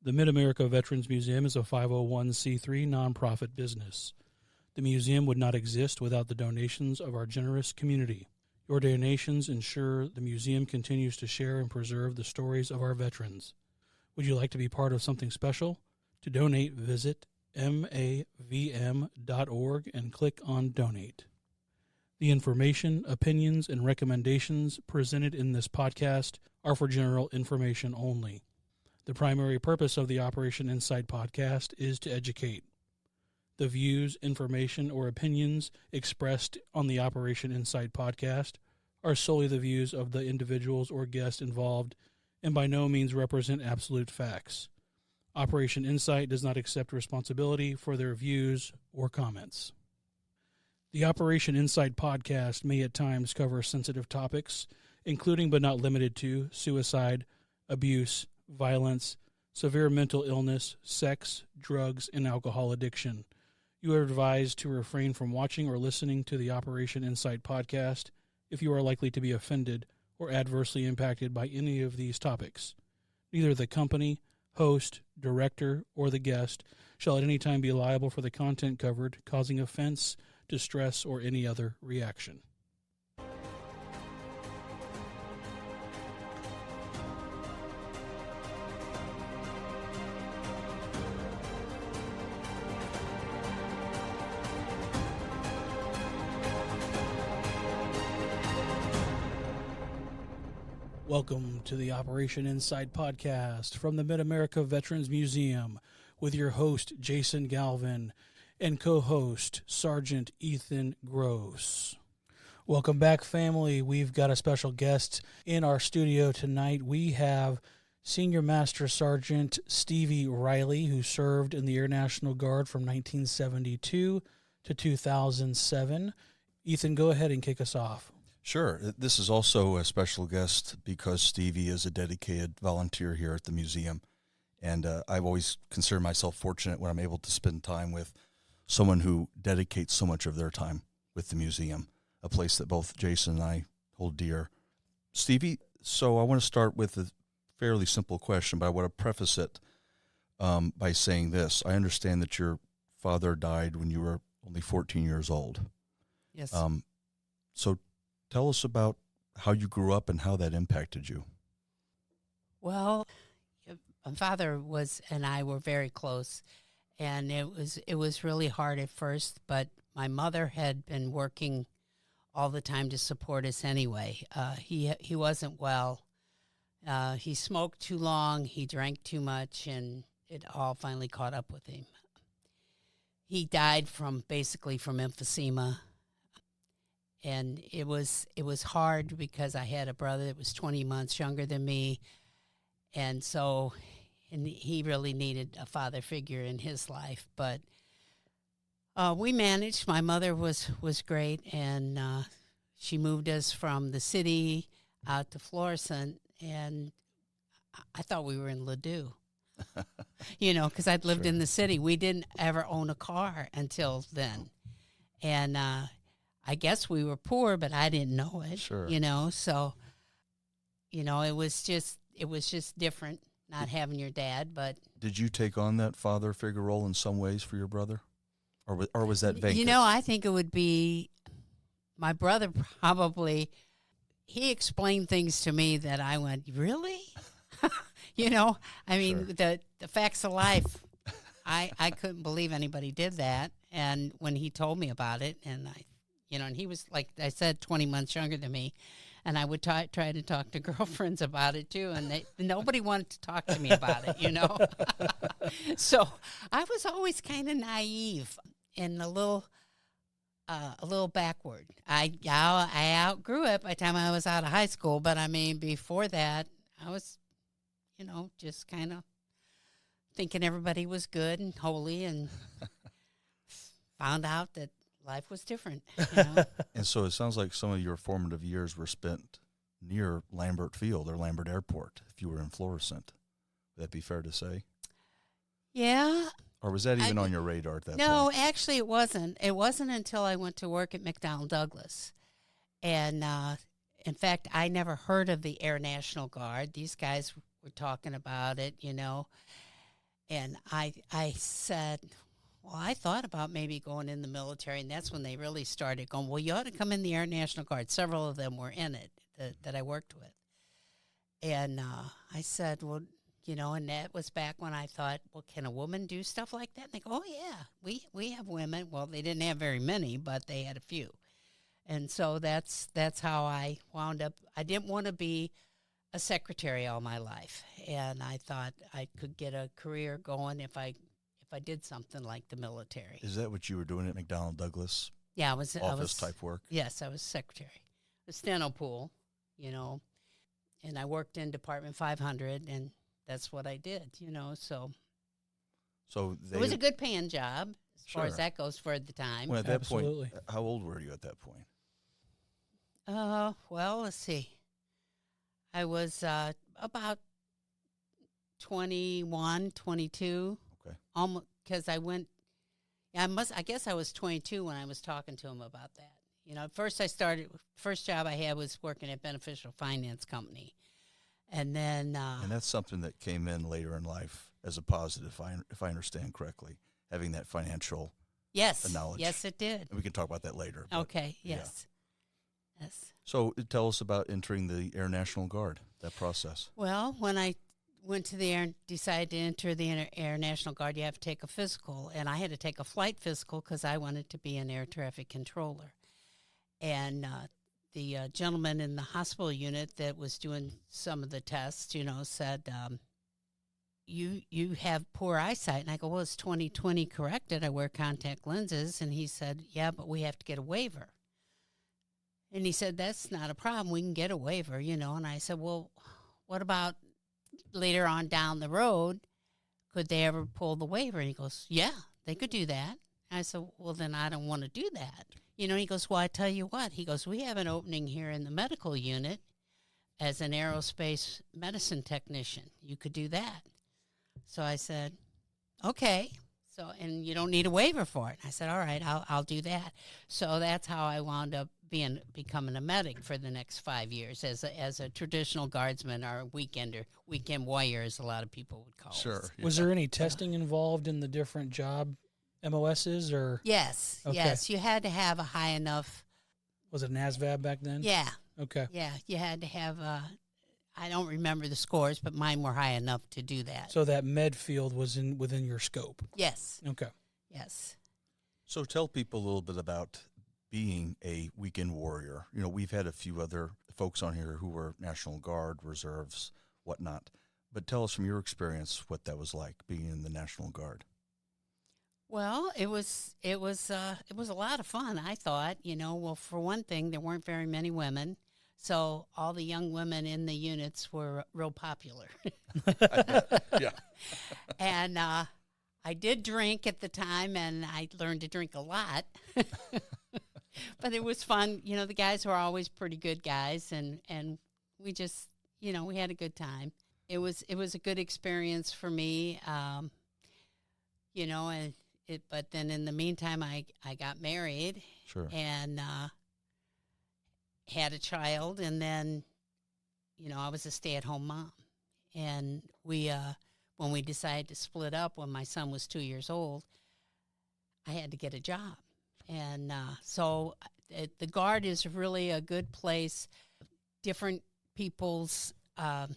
The Mid-America Veterans Museum is a 501c3 nonprofit business. The museum would not exist without the donations of our generous community. Your donations ensure the museum continues to share and preserve the stories of our veterans. Would you like to be part of something special? To donate, visit mavm.org and click on Donate. The information, opinions, and recommendations presented in this podcast are for general information only. The primary purpose of the Operation Insight podcast is to educate. The views, information, or opinions expressed on the Operation Insight podcast are solely the views of the individuals or guests involved and by no means represent absolute facts. Operation Insight does not accept responsibility for their views or comments. The Operation Insight podcast may at times cover sensitive topics, including but not limited to suicide, abuse, violence, severe mental illness, sex, drugs, and alcohol addiction. You are advised to refrain from watching or listening to the Operation Insight podcast if you are likely to be offended or adversely impacted by any of these topics. Neither the company, host, director, or the guest shall at any time be liable for the content covered, causing offense, distress, or any other reaction. Welcome to the Operation Insight podcast from the Mid-America Veterans Museum with your host, Jason Galvin, and co-host, Sergeant Ethan Gross. Welcome back, family. We've got a special guest in our studio tonight. We have Senior Master Sergeant Stevie Riley, who served in the Air National Guard from 1972 to 2007. Ethan, go ahead and kick us off. Sure. This is also a special guest because Stevie is a dedicated volunteer here at the museum. And I've always considered myself fortunate when I'm able to spend time with someone who dedicates so much of their time with the museum, a place that both Jason and I hold dear. Stevie, so I want to start with a fairly simple question, but I want to preface it by saying this. I understand that your father died when you were only 14 years old. Yes. So tell us about how you grew up and how that impacted you. Well, my father and I were very close, and it was really hard at first, but my mother had been working all the time to support us anyway. He wasn't well. He smoked too long, he drank too much, and it all finally caught up with him. He died basically from emphysema. And it was hard because I had a brother that was 20 months younger than me, and he really needed a father figure in his life. But we managed. My mother was great, and she moved us from the city out to Florissant, and I thought we were in Ladue, because I'd lived in the city. We didn't ever own a car until then, and I guess we were poor, but I didn't know it. Sure. So, it was just different not having your dad. But did you take on that father figure role in some ways for your brother, or was that vacant? I think it would be my brother. Probably, he explained things to me that I went, really? I mean, sure. The facts of life. I couldn't believe anybody did that, and when he told me about it, and and he was, like I said, 20 months younger than me. And I would try to talk to girlfriends about it, too. And nobody wanted to talk to me about it, So I was always kind of naive and a little backward. I outgrew it by the time I was out of high school. But, I mean, before that, I was, just kind of thinking everybody was good and holy, and found out that life was different. And so it sounds like some of your formative years were spent near Lambert Field or Lambert Airport, if you were in Florissant. Would that be fair to say? Yeah. Or was that even on your radar at that point? No, actually it wasn't. It wasn't until I went to work at McDonnell Douglas. And, in fact, I never heard of the Air National Guard. These guys were talking about it, And I said, well, I thought about maybe going in the military, and that's when they really started going, well, you ought to come in the Air National Guard. Several of them were in it that I worked with. And I said, well, and that was back when I thought, well, can a woman do stuff like that? And they go, oh, yeah, we have women. Well, they didn't have very many, but they had a few. And so that's how I wound up. I didn't want to be a secretary all my life, and I thought I could get a career going if I did something like the military. Is that what you were doing at McDonnell Douglas? Yeah, I was Office type work? Yes, I was secretary. The steno pool, and I worked in Department 500, and that's what I did, so it was a good paying job as far as that goes for the time. Well, at that Absolutely. point, how old were you at that point? Well, let's see. I was about 21, 22. Okay. Almost, because I went. Yeah, I guess I was 22 when I was talking to him about that. First job I had was working at Beneficial Finance Company, and then. And that's something that came in later in life as a positive, if I understand correctly, having that financial. Knowledge. Yes, it did. And we can talk about that later. Okay. Yes. Yeah. Yes. So tell us about entering the Air National Guard, that process. Well, when I went to decided to enter the Air National Guard, you have to take a physical, and I had to take a flight physical because I wanted to be an air traffic controller. And the gentleman in the hospital unit that was doing some of the tests, said, you have poor eyesight. And I go, well, it's 20/20 corrected. I wear contact lenses. And he said, yeah, but we have to get a waiver. And he said, that's not a problem. We can get a waiver, And I said, well, what about later on down the road? Could they ever pull the waiver? And he goes, yeah, they could do that. And I said, well, then I don't want to do that. He goes, well, I tell you what. He goes, we have an opening here in the medical unit as an aerospace medicine technician. You could do that. So I said, okay. So, and you don't need a waiver for it. I said, all right, I'll do that. So that's how I wound up becoming a medic for the next 5 years as a traditional guardsman or weekend warrior, as a lot of people would call us. Yeah. Was there any testing involved in the different job MOSs or? Yes, Okay. yes. You had to have a high enough. Was it an ASVAB back then? Yeah. Okay. Yeah, you had to have I don't remember the scores, but mine were high enough to do that. So that med field was within your scope? Yes. Okay. Yes. So tell people a little bit about being a weekend warrior. We've had a few other folks on here who were National Guard, reserves, whatnot. But tell us from your experience what that was like, being in the National Guard. Well, it was a lot of fun, I thought. Well, for one thing, there weren't very many women. So all the young women in the units were real popular. Yeah. And I did drink at the time, and I learned to drink a lot. But it was fun. The guys were always pretty good guys, and we just, we had a good time. It was a good experience for me, but then in the meantime, I got married. Sure. And had a child, and then, I was a stay-at-home mom. And when we decided to split up when my son was 2 years old, I had to get a job. And so the Guard is really a good place. Different people's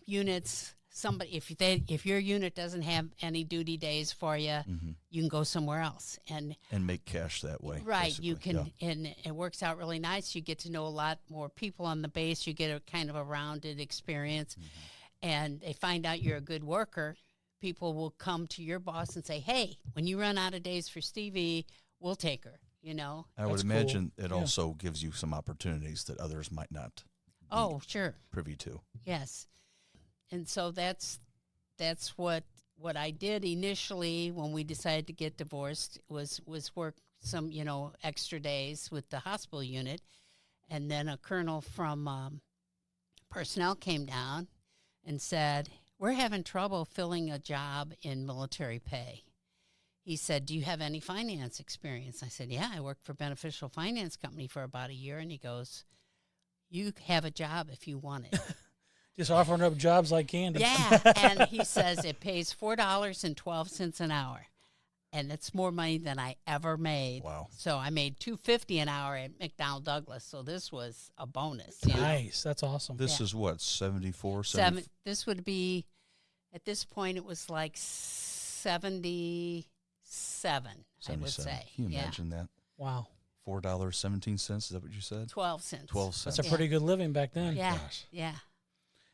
units. If your unit doesn't have any duty days for you, Mm-hmm. you can go somewhere else and make cash that way. Right, basically. you can, and it works out really nice. You get to know a lot more people on the base. You get a kind of a rounded experience, and they find out you're a good worker. People will come to your boss and say, "Hey, when you run out of days for Stevie, we'll take her." I would imagine it also gives you some opportunities that others might not. Oh, sure. Privy to. Yes. And so that's what I did initially when we decided to get divorced was work some, extra days with the hospital unit. And then a colonel from personnel came down and said, we're having trouble filling a job in military pay. He said, do you have any finance experience? I said, yeah, I worked for Beneficial Finance Company for about a year. And he goes, you have a job if you want it. Just offering up jobs like candy. Yeah, and he says it pays $4.12 an hour, and it's more money than I ever made. Wow. So I made $2.50 an hour at McDonnell Douglas. So this was a bonus. You know? Nice. That's awesome. This is what, 74, 70? This would be, at this point, it was like 77, I would say. Can you imagine that? Wow. $4.17, is that what you said? 12 cents. 12 cents. That's a pretty good living back then. Yeah, Gosh. yeah.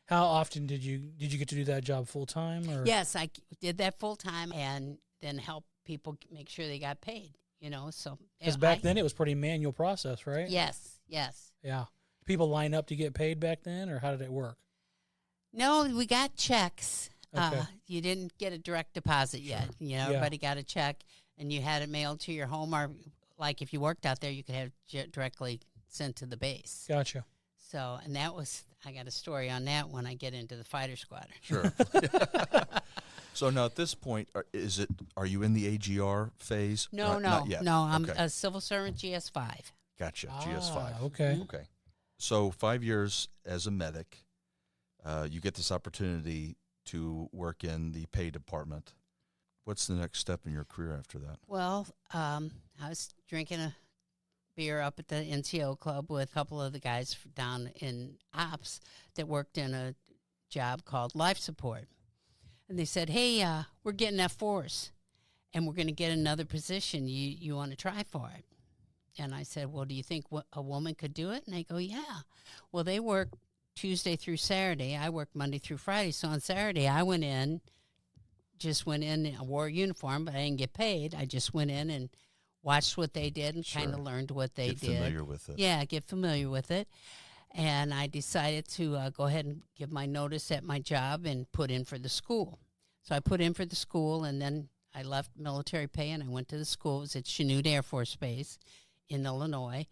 How often did you get to do that job full time? Or Yes, I did that full time and then help people make sure they got paid, you know. So because back then it was pretty manual process, right? Yes, yes. Yeah. People line up to get paid back then, or how did it work? No, we got checks. Okay. You didn't get a direct deposit yet. You know, everybody got a check, and you had it mailed to your home, or like if you worked out there, you could have it directly sent to the base. Gotcha. So, and that was, I got a story on that when I get into the fighter squadron. Sure. So now at this point, are you in the AGR phase? No, Not yet. no. I'm Okay. a civil servant GS5. Gotcha. Ah, GS5. okay. Okay. So 5 years as a medic, you get this opportunity to work in the pay department. What's the next step in your career after that? Well, I was drinking a beer up at the NCO club with a couple of the guys down in ops that worked in a job called life support. And they said, hey, we're getting F4s, and we're going to get another position. You want to try for it? And I said, well, do you think a woman could do it? And they go, yeah. Well, they work Tuesday through Saturday. I work Monday through Friday. So on Saturday, I went in, I wore a uniform, but I didn't get paid. I just went in and watched what they did and kind of learned what they did. Get familiar with it. Yeah, get familiar with it. And I decided to go ahead and give my notice at my job and put in for the school. So I put in for the school, and then I left military pay, and I went to the school. It was at Chanute Air Force Base in Illinois.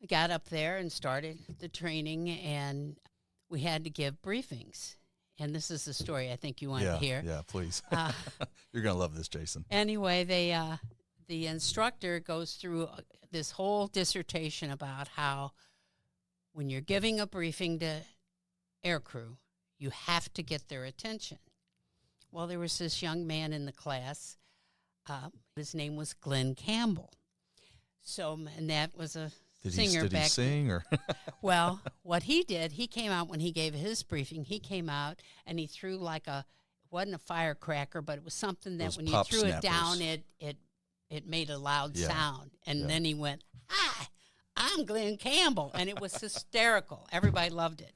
I got up there and started the training, and we had to give briefings. And this is the story I think you want to hear. Yeah, please. You're going to love this, Jason. Anyway, the instructor goes through this whole dissertation about how when you're giving a briefing to aircrew, you have to get their attention. Well, there was this young man in the class. His name was Glenn Campbell. So, and that was a singer Did he sing or? Well, what he did, he came out when he gave his briefing. He came out and he threw like it wasn't a firecracker, but it was something that Those when you pop threw it down, snappers. it made a loud Yeah. sound. And Yeah. then he went, "Hi, I'm Glenn Campbell," and it was hysterical. Everybody loved it.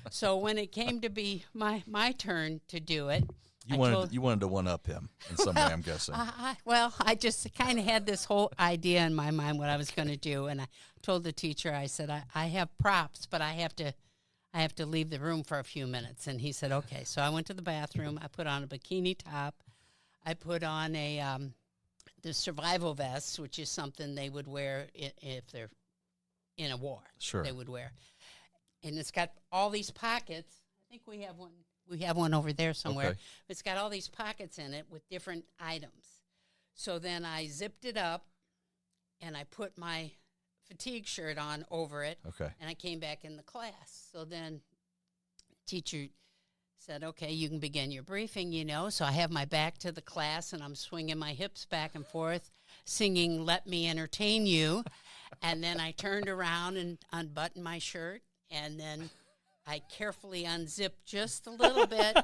So when it came to be my turn to do it, You wanted to one-up him in some way, I'm guessing. I just kind of had this whole idea in my mind what I was going to do, and I told the teacher, I said, I have props, but I have to leave the room for a few minutes. And he said, okay. So I went to the bathroom. I put on a bikini top. I put on the survival vest, which is something they would wear if they're in a war. Sure. They would wear. And it's got all these pockets. I think we have one. We have one over there somewhere. Okay. It's got all these pockets in it with different items. So then I zipped it up, and I put my fatigue shirt on over it. Okay. And I came back in the class. So then teacher said, okay, you can begin your briefing, So I have my back to the class, and I'm swinging my hips back and forth, singing "Let Me Entertain You." And then I turned around and unbuttoned my shirt, and then I carefully unzipped just a little bit,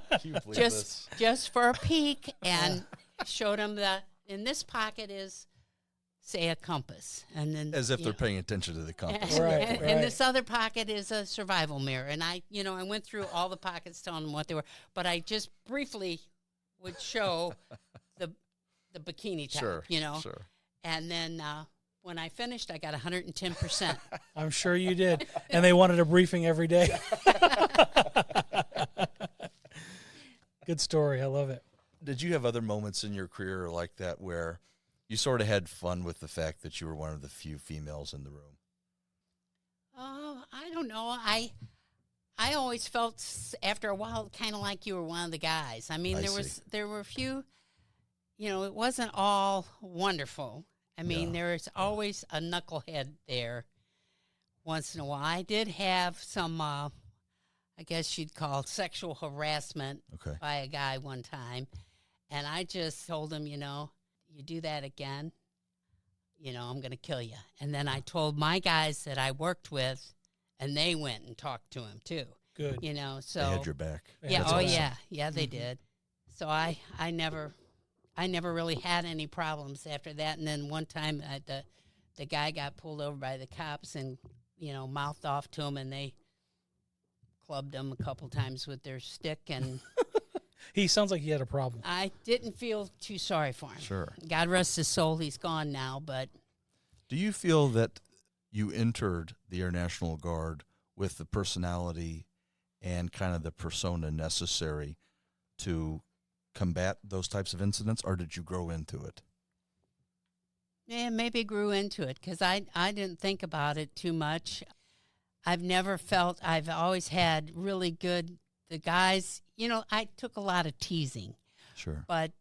just for a peek, and showed them that in this pocket is, say, a compass, and then As if they're paying attention to the compass. Right, and right. this other pocket is a survival mirror, and I went through all the pockets, telling them what they were, but I just briefly would show the bikini top, Sure. and then. When I finished, I got 110%. I'm sure you did. And they wanted a briefing every day. Good story. I love it. Did you have other moments in your career like that where you sort of had fun with the fact that you were one of the few females in the room? Oh, I don't know. I always felt after a while kind of like you were one of the guys. I mean, there were a few, it wasn't all wonderful. I mean, there's always a knucklehead there once in a while. I did have some, I I guess you'd call sexual harassment Okay. by a guy one time. And I just told him, you do that again, I'm going to kill you. And then I told my guys that I worked with, and they went and talked to him too. Good. So They had your back. yeah, That's oh awesome. yeah, they did. So I never really had any problems after that. And then one time the guy got pulled over by the cops and mouthed off to him, and they clubbed him a couple times with their stick, and He sounds like he had a problem. I didn't feel too sorry for him. Sure. God rest his soul, he's gone now, but Do you feel that you entered the Air National Guard with the personality and kind of the persona necessary to combat those types of incidents, or did you grow into it? yeah, maybe grew into it because I didn't think about it too much. I've always had really good, the guys, I took a lot of teasing, Sure. but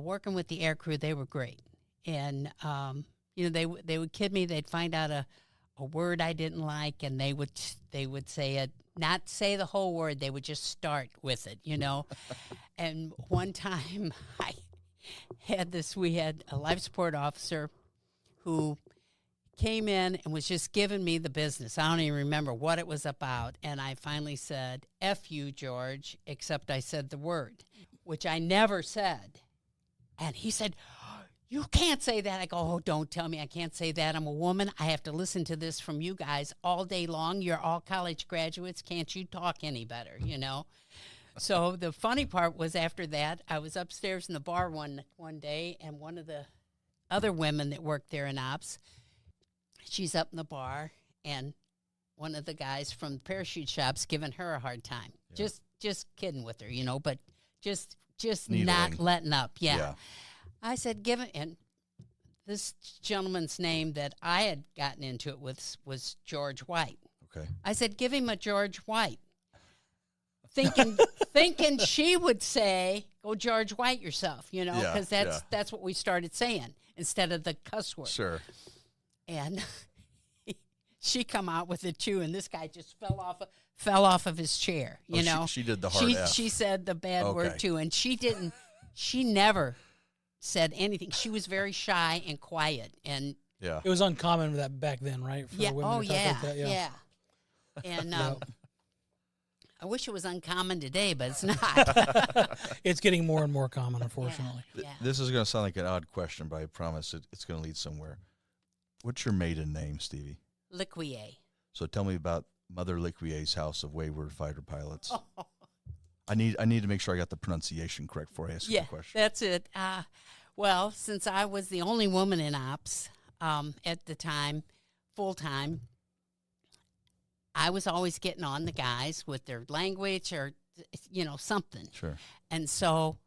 working with the air crew, they were great. And, they would kid me. They'd find out a word I didn't like, and they would say it, not say the whole word. They would just start with it, And one time we had a life support officer who came in and was just giving me the business. I don't even remember what it was about. And I finally said, F you, George, except I said the word, which I never said. And he said, you can't say that. I go, oh, don't tell me I can't say that. I'm a woman. I have to listen to this from you guys all day long. You're all college graduates. Can't you talk any better, So the funny part was after that, I was upstairs in the bar one day, and one of the other women that worked there in ops, she's up in the bar, and one of the guys from the parachute shop's giving her a hard time. Yeah. Just kidding with her, but just Needling. not letting up. Yeah. I said, give it, and this gentleman's name that I had gotten into it with was George White. Okay. I said, give him a George White. Thinking she would say, go George White yourself, because that's what we started saying instead of the cuss word. Sure. And she come out with it too, and this guy just fell off of his chair. She did the hard F. She said the bad word too, and she never said anything. She was very shy and quiet, and Yeah. It was uncommon for that back then, right? For women to talk like that, yeah. And I wish it was uncommon today, but it's not. It's getting more and more common, unfortunately. Yeah. This is going to sound like an odd question, but I promise it's going to lead somewhere. What's your maiden name, Stevie? Liquea. So tell me about Mother Liquea's House of Wayward Fighter Pilots. I need to make sure I got the pronunciation correct before I ask you the question. That's it. Well, since I was the only woman in ops at the time, full time, I was always getting on the guys with their language or, something. Sure. And so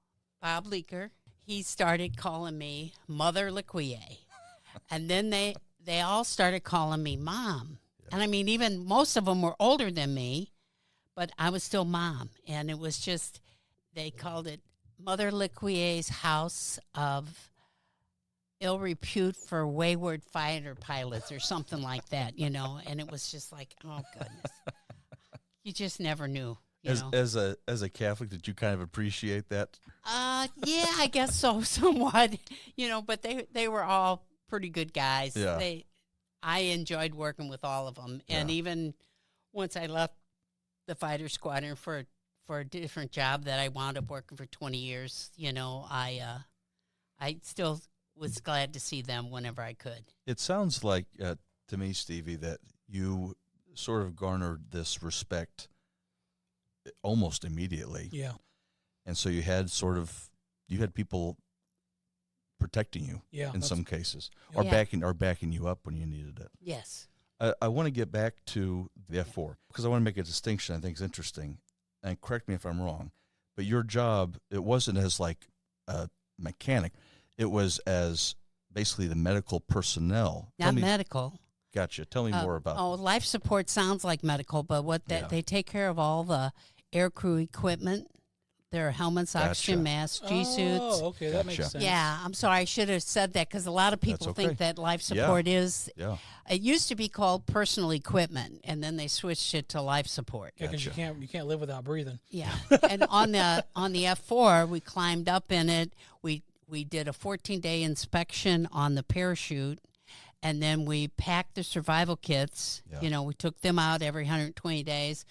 Bob Leaker, he started calling me Mother Liquea. And then they all started calling me Mom. Yeah. And I mean, even most of them were older than me, but I was still Mom. And it was just, they called it Mother Liquea's House of Ill Repute for Wayward Fighter Pilots or something like that, and it was just like, oh, goodness. You just never knew. As a Catholic, did you kind of appreciate that? Yeah, I guess so, somewhat, but they were all pretty good guys. Yeah. I enjoyed working with all of them. And even once I left the fighter squadron for a different job that I wound up working for 20 years, I still was glad to see them whenever I could. It sounds like, to me, Stevie, that you sort of garnered this respect almost immediately. Yeah. And so you had people protecting you in some cases, or backing you up when you needed it. Yes. I want to get back to the F4 because I want to make a distinction I think is interesting, and correct me if I'm wrong, but your job, it wasn't as like a mechanic. It was as basically the medical personnel. Not medical. Gotcha. Tell me more about that. Life support sounds like medical, but they take care of all the air crew equipment. their helmets, oxygen masks, G-suits. Oh, okay, that makes Gotcha. sense. Yeah, I'm sorry. I should have said that because a lot of people That's think okay. that life support is. Yeah. It used to be called personal equipment, and then they switched it to life support. Yeah, because you can't live without breathing. Yeah, and on the F4, we climbed up in it. We did a 14-day inspection on the parachute, and then we packed the survival kits. Yeah. You know, we took them out every 120 days.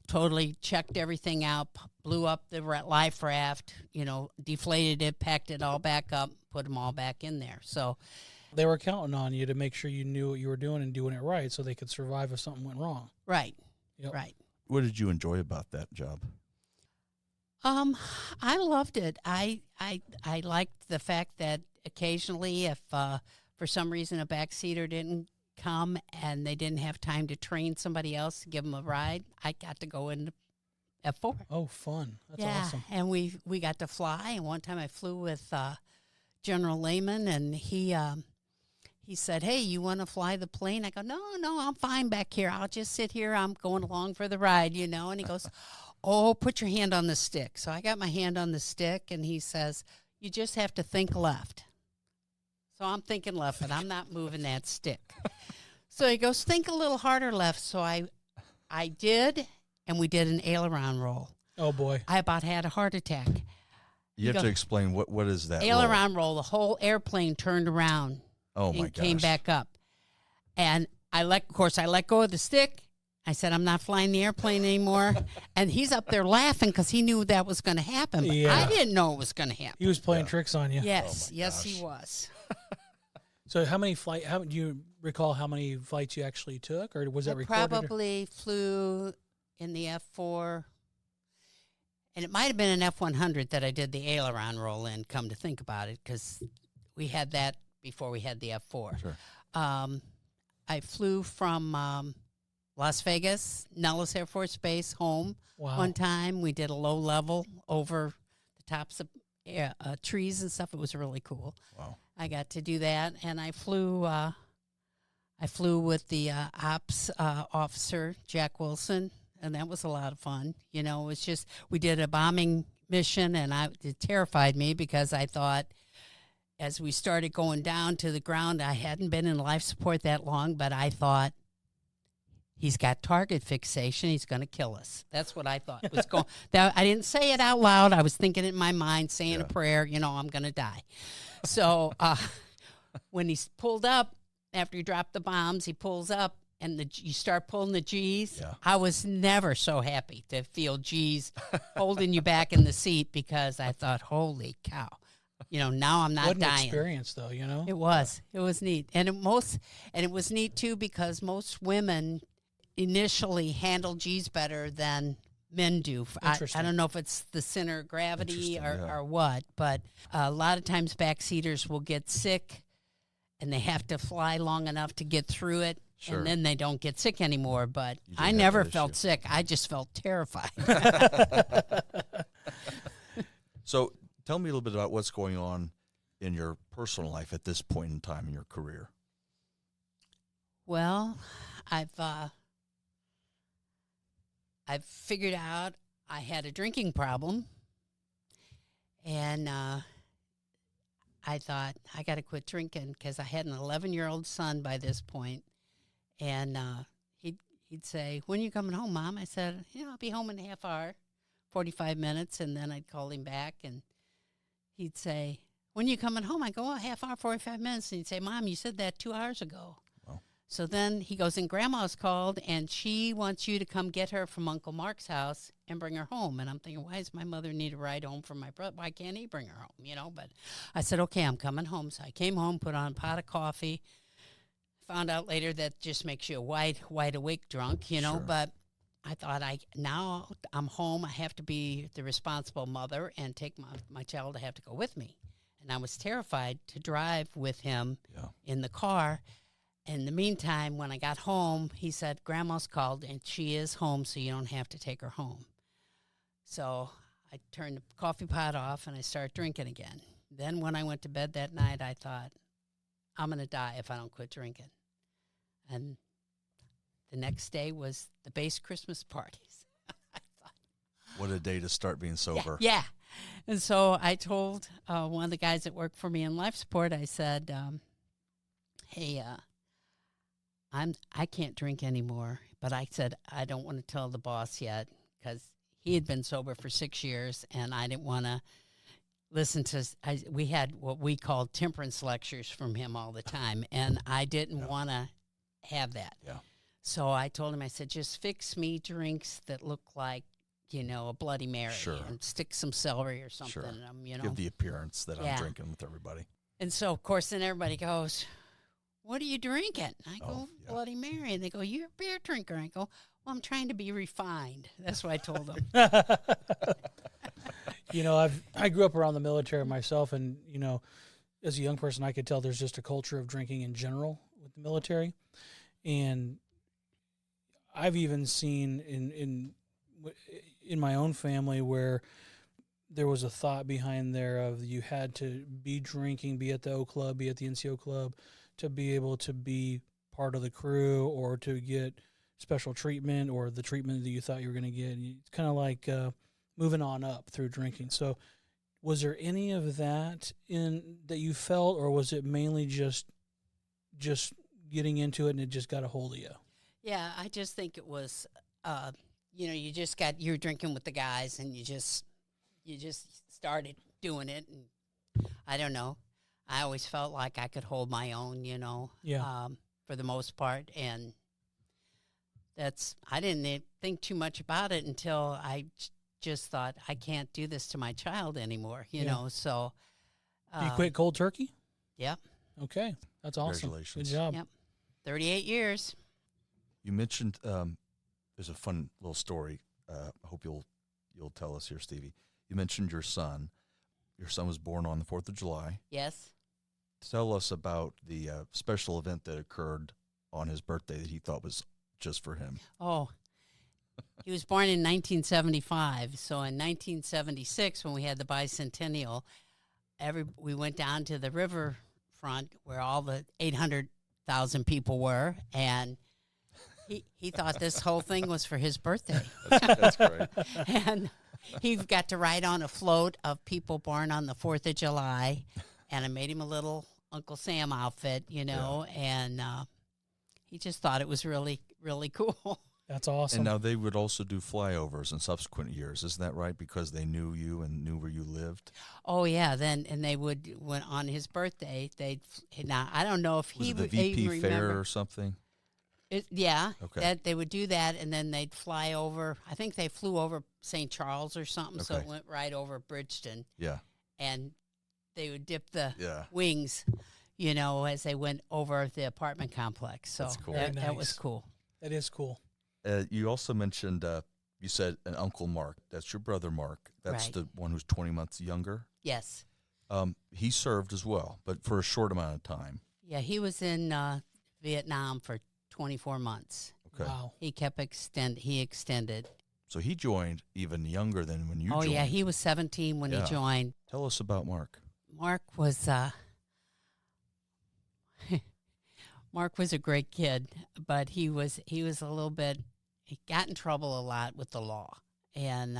Totally checked everything out, blew up the life raft, you know, deflated it, packed it all back up, put them all back in there. So They were counting on you to make sure you knew what you were doing and doing it right so they could survive if something went wrong. right, Yep. right. What did you enjoy about that job? I loved it. I liked the fact that occasionally, if for some reason a backseater didn't come and they didn't have time to train somebody else to give them a ride, I got to go in F4. Oh, fun. That's yeah, awesome. and we got to fly. And one time I flew with General Lehman, and he said, "Hey, you want to fly the plane?" I go, "No, I'm fine back here. I'll just sit here. I'm going along for the ride, you know." And he goes, "Oh, put your hand on the stick." So I got my hand on the stick, and he says, "You just have to think left." So I'm thinking left, but I'm not moving that stick. So he goes, "Think a little harder left." So I did, and we did an aileron roll. Oh, boy. I about had a heart attack. You have to explain what is that Aileron roll. The whole airplane turned around. Oh, my and gosh. came back up. And I let go of the stick. I said, "I'm not flying the airplane anymore." And he's up there laughing because he knew that was going to happen. But Yeah. I didn't know it was going to happen. He was playing tricks on you. Yes, Oh my yes, gosh. he was. So how do you recall how many flights you actually took, or was that I recorded? probably flew in the F4, and it might have been an F-100 that I did the aileron roll in, come to think about it, because we had that before we had the F4. Sure. I flew from Las Vegas, Nellis Air Force Base, home Wow. one time. We did a low level over the tops of trees and stuff. It was really cool. Wow. I got to do that, and I flew with the ops officer, Jack Wilson, and that was a lot of fun. You know, it was just, we did a bombing mission, and it terrified me because I thought, as we started going down to the ground, I hadn't been in life support that long, but I thought, he's got target fixation. He's going to kill us. That's what I thought was going. I didn't say it out loud. I was thinking it in my mind, saying a prayer. You know, I'm going to die. So when he pulled up, after he dropped the bombs, he pulls up, and you start pulling the G's. Yeah. I was never so happy to feel G's holding you back in the seat, because I thought, holy cow. You know, now I'm not What an dying. experience, though, you know? It was neat. And it was neat, too, because most women initially handle G's better than men do. I don't know if it's the center of gravity or what, but a lot of times backseaters will get sick, and they have to fly long enough to get through it, and then they don't get sick anymore. But I never felt sick. I just felt terrified. So tell me a little bit about what's going on in your personal life at this point in time in your career. Well, I've figured out I had a drinking problem, and I thought, I got to quit drinking, because I had an 11-year-old son by this point, and he'd say, "When are you coming home, Mom?" I said, "I'll be home in a half hour, 45 minutes, and then I'd call him back, and he'd say, "When are you coming home?" I go, "Oh, a half hour, 45 minutes, and he'd say, "Mom, you said that 2 hours ago." So then he goes, "And Grandma's called, and she wants you to come get her from Uncle Mark's house and bring her home." And I'm thinking, why does my mother need a ride home from my brother? Why can't he bring her home? You know, but I said, okay, I'm coming home. So I came home, put on a pot of coffee. Found out later that just makes you a wide awake drunk, you know. Sure. But I thought, now I'm home. I have to be the responsible mother and take my child to have to go with me. And I was terrified to drive with him in the car. In the meantime, when I got home, he said, "Grandma's called, and she is home, so you don't have to take her home." So I turned the coffee pot off, and I started drinking again. Then when I went to bed that night, I thought, I'm going to die if I don't quit drinking. And the next day was the base Christmas parties. I thought, What a day to start being sober. Yeah. And so I told one of the guys that worked for me in life support, I said, hey, I can't drink anymore. But I said, I don't want to tell the boss yet because he had been sober for 6 years, and I didn't want to listen to, we had what we called temperance lectures from him all the time, and I didn't want to have that. Yeah. So I told him, I said, just fix me drinks that look like, a Bloody Mary, and stick some celery or something in them, Give the appearance that I'm drinking with everybody. And so, of course, then everybody goes, what are you drinking? I go, Bloody Mary. And they go, you're a beer drinker. I go, well, I'm trying to be refined. That's what I told them. I grew up around the military myself, and, as a young person, I could tell there's just a culture of drinking in general with the military. And I've even seen in my own family where there was a thought behind there of you had to be drinking, be at the O Club, be at the NCO Club, to be able to be part of the crew or to get special treatment or the treatment that you thought you were going to get. It's kind of like moving on up through drinking. So was there any of that that you felt, or was it mainly just getting into it and it just got a hold of you? Yeah, I just think it was, you were drinking with the guys and you just started doing it. And I don't know. I always felt like I could hold my own, for the most part. And I didn't think too much about it until I just thought, I can't do this to my child anymore, you know. So. You quit cold turkey? Yeah. Okay. That's awesome. Congratulations. Good job. Yep. 38 years. You mentioned there's a fun little story. I hope you'll tell us here, Stevie. You mentioned your son. Your son was born on the 4th of July. Yes. Tell us about the special event that occurred on his birthday that he thought was just for him. Oh, he was born in 1975. So in 1976, when we had the bicentennial, we went down to the riverfront where all the 800,000 people were, and he thought this whole thing was for his birthday. That's great. And he got to ride on a float of people born on the 4th of July, and I made him a little Uncle Sam outfit, and he just thought it was really, really cool. That's awesome. And now they would also do flyovers in subsequent years. Isn't that right? Because they knew you and knew where you lived? Oh, yeah. And they would, when on his birthday, now, I don't know if Was he it the would VP even fair remember. or something? Yeah. Okay. That they would do that, and then they'd fly over. I think they flew over St. Charles or something, so Okay. it went right over Bridgeton. Yeah. And they would dip the Yeah. wings, as they went over the apartment complex. So That's cool. that was Nice. cool. That is cool. You also mentioned, you said an Uncle Mark. That's your brother, Mark. That's Right. the one who's 20 months younger. Yes. He served as well, but for a short amount of time. Yeah, he was in Vietnam for 24 months. Okay. Wow. He he extended. So he joined even younger than when you Oh, joined. yeah, he was 17 when Yeah. he joined. Tell us about Mark. Mark was Mark was a great kid, but he was a little bit. He got in trouble a lot with the law, and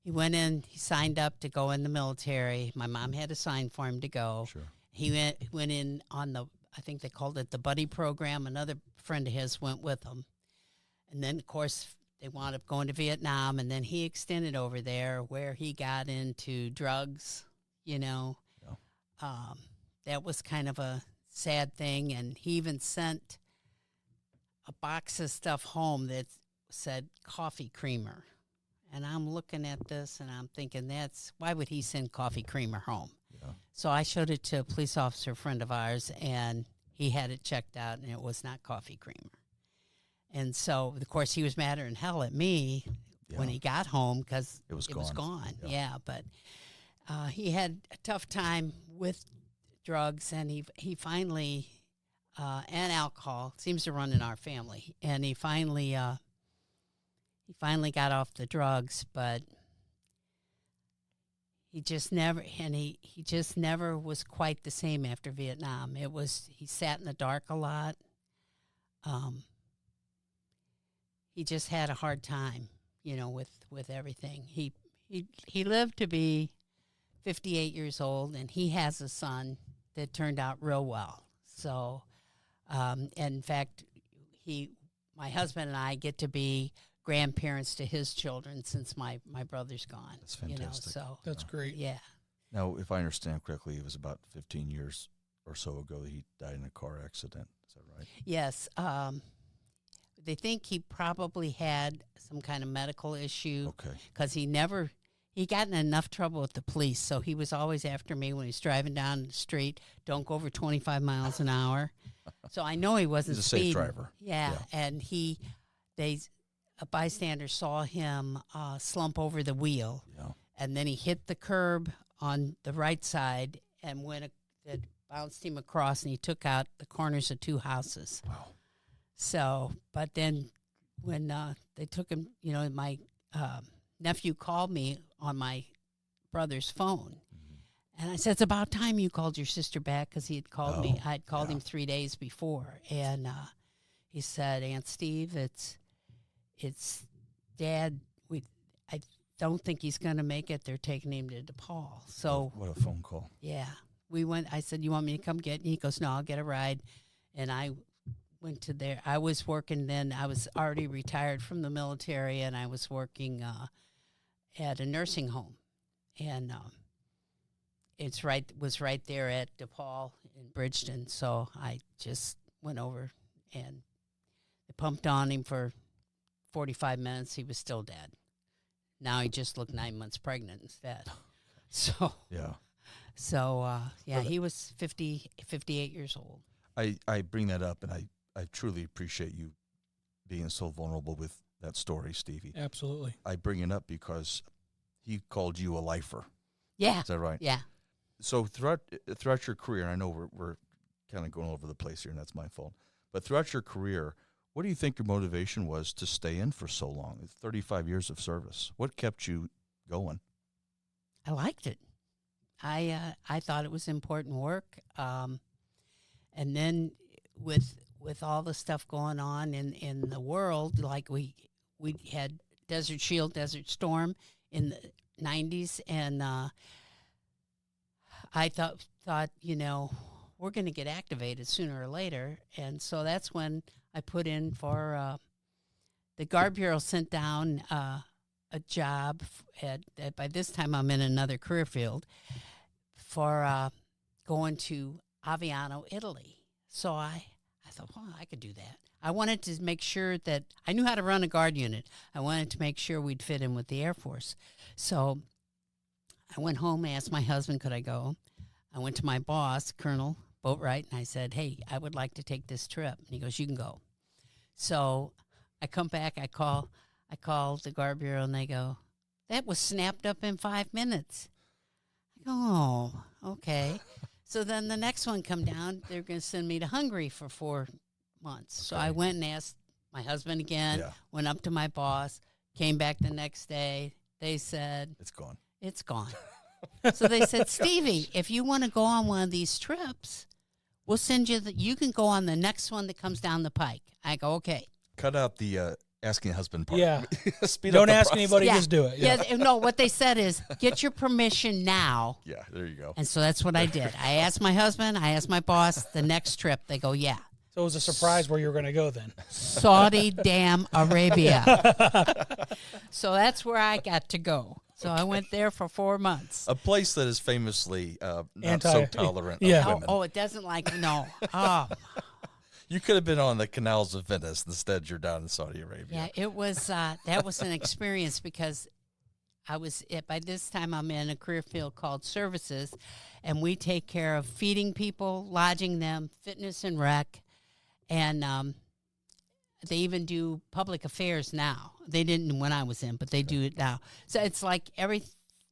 he went in. He signed up to go in the military. My mom had to sign for him to go. Sure. He went in on I think they called it the buddy program. Another friend of his went with him, and then of course they wound up going to Vietnam, and then he extended over there where he got into drugs. That was kind of a sad thing, and he even sent a box of stuff home that said coffee creamer. And I'm looking at this and I'm thinking, why would he send coffee creamer home? Yeah. So I showed it to a police officer friend of ours, and he had it checked out, and it was not coffee creamer. And so, of course, he was madder than hell at me when he got home because It was gone. Yeah. Yeah, but he had a tough time with drugs, and he finally and alcohol seems to run in our family, and he finally got off the drugs, but he just never was quite the same after Vietnam. He sat in the dark a lot. He just had a hard time, with everything. He he lived to be 58 years old, and he has a son that turned out real well. So, in fact, my husband and I get to be grandparents to his children since my brother's gone. That's fantastic. So That's great. yeah. Now, if I understand correctly, it was about 15 years or so ago that he died in a car accident. Is that right? Yes. They think he probably had some kind of medical issue. Okay. Because he got in enough trouble with the police, so he was always after me when he's driving down the street. Don't go over 25 miles an hour. So I know he wasn't He's a speeding. safe driver. Yeah, and a bystander saw him slump over the wheel, and then he hit the curb on the right side, and it bounced him across, and he took out the corners of 2 houses. Wow. So, but then when they took him, my nephew called me on my brother's phone. And I said, it's about time you called your sister back, because he had called me. I had called him 3 days before. And he said, Aunt Steve, it's Dad. I don't think he's going to make it. They're taking him to DePaul. So what a phone call. Yeah. We went. I said, you want me to come get you? He goes, no, I'll get a ride. And I went to there. I was working then. I was already retired from the military, and I was working at a nursing home. And was right there at DePaul in Bridgeton. So I just went over, and they pumped on him for 45 minutes. He was still dead. Now he just looked 9 months pregnant instead. So he was 58 years old. I bring that up, and I truly appreciate you being so vulnerable with that story, Stevie. Absolutely. I bring it up because he called you a lifer. Yeah. Is that right? Yeah. So throughout your career, and I know we're kind of going over the place here, and that's my fault, but throughout your career, what do you think your motivation was to stay in for so long? It's 35 years of service. What kept you going? I liked it. I thought it was important work. And then with all the stuff going on in the world, like we had Desert Shield, Desert Storm in the 90s, and I thought we're going to get activated sooner or later. And so that's when I put in for the Guard Bureau sent down a job by this time I'm in another career field for going to Aviano, Italy. So I thought, well, I could do that. I wanted to make sure that I knew how to run a guard unit. I wanted to make sure we'd fit in with the Air Force. So I went home and asked my husband, could I go? I went to my boss, Colonel Boatwright, and I said, hey, I would like to take this trip. And he goes, you can go. So I come back, I call the Guard Bureau, and they go, that was snapped up in 5 minutes. I go, oh, okay. So then the next one come down, they're going to send me to Hungary for 4 months. Okay. So I went and asked my husband again, went up to my boss, came back the next day. They said, it's gone. It's gone. So they said, Stevie, if you want to go on one of these trips, we'll send you you can go on the next one that comes down the pike. I go, okay. Cut out the asking the husband part. Yeah. Speed Don't up the ask process. anybody, just do it. Yeah. No, what they said is, get your permission now. Yeah, there you go. And so that's what I did. I asked my husband, I asked my boss, the next trip, they go, yeah. So it was a surprise where you were going to go then. Saudi damn Arabia. So that's where I got to go. So I went there for 4 months. A place that is famously not so tolerant of women. Oh, it doesn't no. Oh. You could have been on the canals of Venice. Instead, you're down in Saudi Arabia. Yeah, it was. That was an experience because by this time I'm in a career field called services, and we take care of feeding people, lodging them, fitness and rec, and they even do public affairs now. They didn't when I was in, but they do it now. So it's like every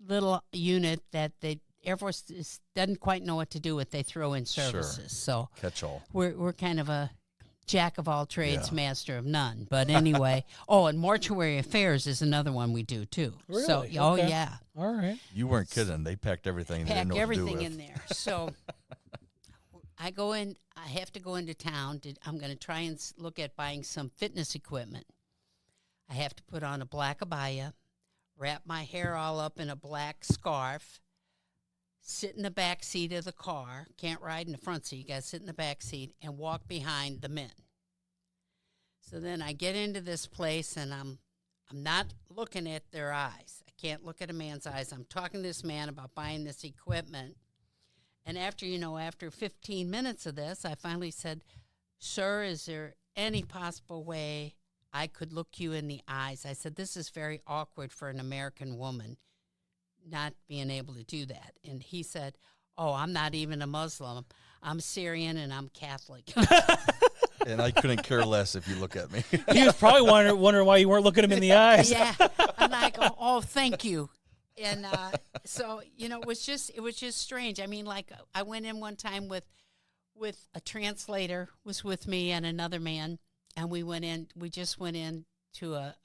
little unit that the Air Force doesn't quite know what to do with, they throw in services. Sure. So catch all. We're kind of a jack of all trades, master of none. But anyway, and mortuary affairs is another one we do too. Really? So Okay. Yeah. All right. You weren't kidding. They packed everything. They didn't know what to do with. In there. So I go in. I have to go into town. I'm going to try and look at buying some fitness equipment. I have to put on a black abaya, wrap my hair all up in a black scarf, sit in the back seat of the car, can't ride in the front seat, you got to sit in the back seat, and walk behind the men. So then I get into this place, and I'm not looking at their eyes. I can't look at a man's eyes. I'm talking to this man about buying this equipment. And after 15 minutes of this, I finally said, "Sir, is there any possible way I could look you in the eyes?" I said, "This is very awkward for an American woman, not being able to do that." And he said, "Oh, I'm not even a Muslim. I'm Syrian and I'm Catholic." And I couldn't care less if you look at me. He was probably wondering why you weren't looking him in the eyes. Yeah. And I go, "Oh, thank you." And so, it was just strange. I mean, like, I went in one time with a translator was with me and another man, and we just went in to a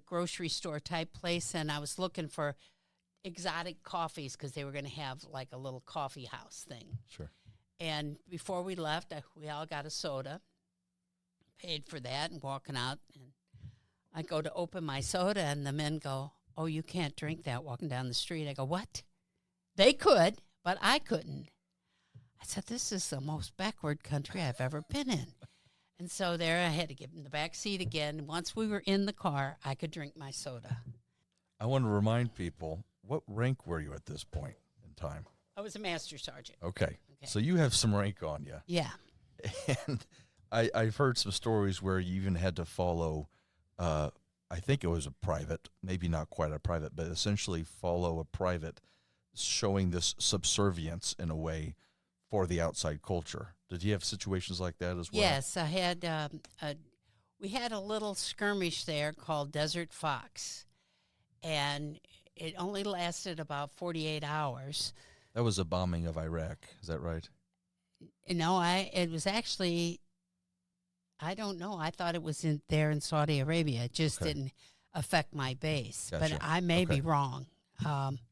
grocery store type place, and I was looking for exotic coffees because they were going to have like a little coffee house thing. Sure. And before we left, we all got a soda, paid for that, and walking out. And I go to open my soda, and the men go, "Oh, you can't drink that walking down the street." I go, "What?" They could, but I couldn't. I said, "This is the most backward country I've ever been in." And so there I had to get in the back seat again. Once we were in the car, I could drink my soda. I want to remind people, what rank were you at this point in time? I was a master sergeant. Okay. So you have some rank on you. Yeah. And I've heard some stories where you even had to follow, I think it was a private, maybe not quite a private, but essentially follow a private showing this subservience in a way for the outside culture. Did you have situations like that as well? Yes, I had. We had a little skirmish there called Desert Fox, and it only lasted about 48 hours. That was a bombing of Iraq. Is that right? No, it was actually, I don't know. I thought it was there in Saudi Arabia. It just didn't affect my base. Gotcha. But I may be wrong.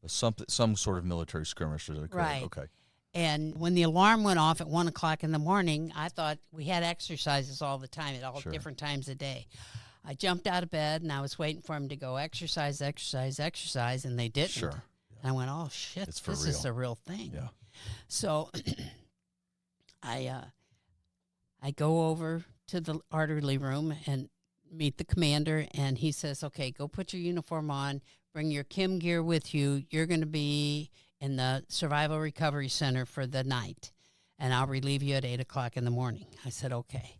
Some sort of military skirmish that occurred. Right. Okay. And when the alarm went off at 1 o'clock in the morning, I thought we had exercises all the time at all different times a day. I jumped out of bed, and I was waiting for them to go exercise, and they didn't. Sure. And I went, "Oh, shit, this is the real thing." Yeah. So I go over to the artillery room and meet the commander, and he says, "Okay, go put your uniform on, bring your Kim gear with you. You're going to be in the Survival Recovery Center for the night, and I'll relieve you at 8 o'clock in the morning." I said, "Okay."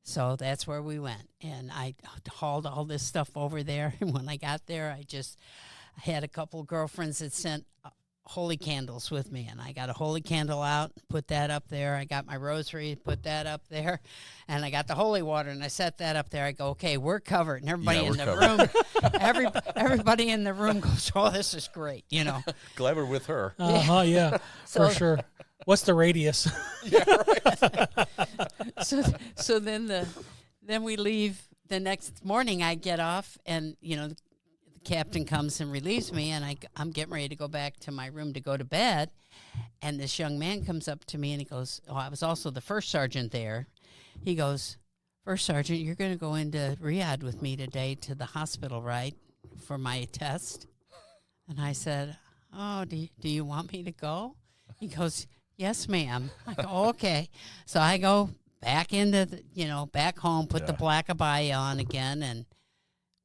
So that's where we went, and I hauled all this stuff over there, and when I got there, I had a couple girlfriends that sent holy candles with me, and I got a holy candle out, put that up there. I got my rosary, put that up there, and I got the holy water, and I set that up there. I go, "Okay, we're covered," and everybody in the room, everybody in the room goes, "Oh, this is great," Glad we're with her. Yeah, for sure. What's the radius? Yeah, right. So then we leave. The next morning, I get off, and the captain comes and relieves me, and I'm getting ready to go back to my room to go to bed, and this young man comes up to me, and he goes, I was also the first sergeant there. He goes, "First sergeant, you're going to go into Riyadh with me today to the hospital, right, for my test?" And I said, "Oh, do you want me to go?" He goes, "Yes, ma'am." I go, "Okay." So I go back into back home, put the black abaya on again, and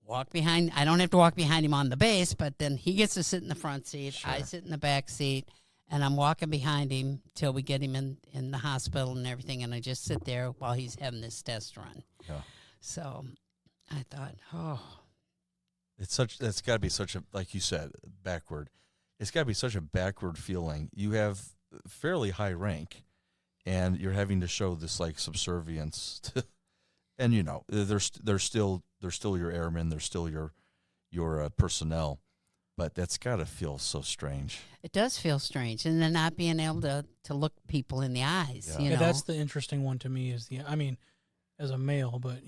walk behind. I don't have to walk behind him on the base, but then he gets to sit in the front seat. Sure. I sit in the back seat, and I'm walking behind him till we get him in the hospital and everything, and I just sit there while he's having this test run. Yeah. So I thought, that's got to be such a, like you said, backward. It's got to be such a backward feeling. You have fairly high rank, and you're having to show this like subservience to, and they're still your airmen, they're still your personnel, but that's got to feel so strange. It does feel strange, and then not being able to look people in the eyes. Yeah, that's the interesting one to me. As a male, but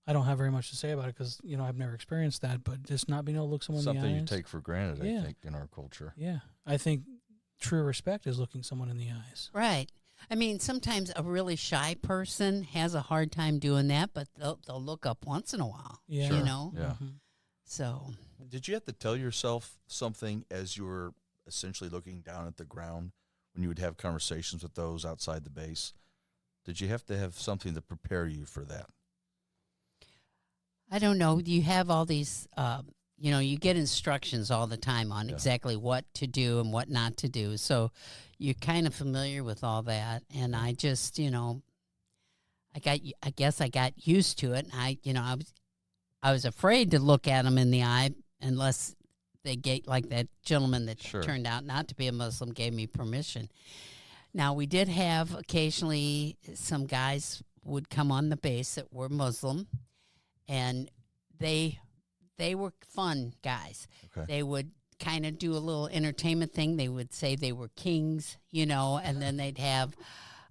I don't have very much to say about it because I've never experienced that. But just not being able to look someone in the eyes, something you take for granted. I think in our culture. Yeah, I think true respect is looking someone in the eyes. Right. I mean, sometimes a really shy person has a hard time doing that, but they'll look up once in a while. Yeah. Yeah. Mm-hmm. So, Did you have to tell yourself something as you were essentially looking down at the ground when you would have conversations with those outside the base? Did you have to have something to prepare you for that? I don't know. You have all these, you get instructions all the time on exactly what to do and what not to do. So you're kind of familiar with all that. And I just, I guess I got used to it. And I was afraid to look at them in the eye unless they gave, like that gentleman that turned out not to be a Muslim gave me permission. Now, we did have occasionally some guys would come on the base that were Muslim, and they were fun guys. Okay. They would kind of do a little entertainment thing. They would say they were kings, and then they'd have